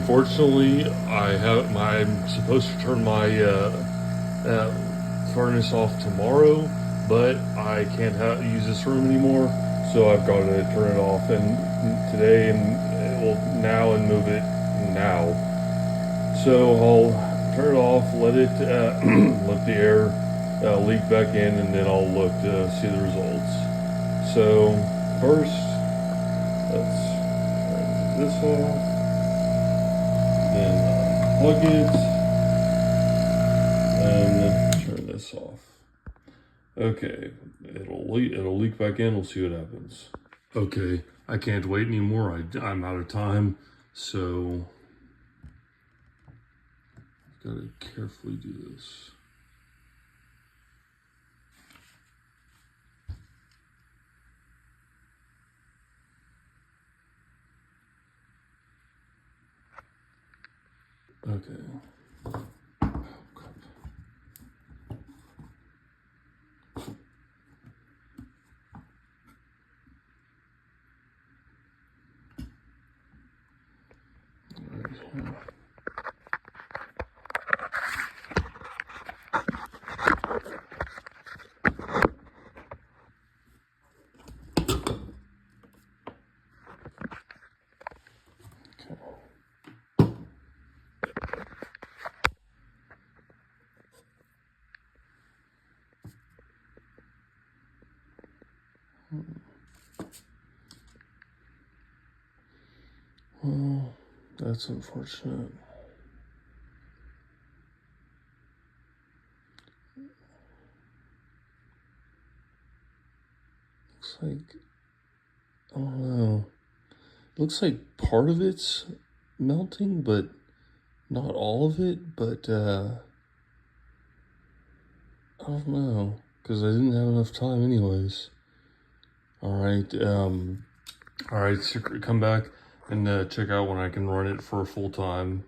Unfortunately, I'm supposed to turn my furnace off tomorrow, but I can't use this room anymore, so I've got to turn it off today and now and move it now. So I'll turn it off, let it let the air leak back in, and then I'll look to see the results. So first, let's turn this off. Then plug it and turn this off. Okay, it'll leak back in. We'll see what happens. Okay, I can't wait anymore. I'm out of time, so I've got to carefully do this. Okay. Well, that's unfortunate. Looks like, I don't know. Looks like part of it's melting, but not all of it. But I don't know, because I didn't have enough time anyways. All right, so come back and check out when I can run it for full time.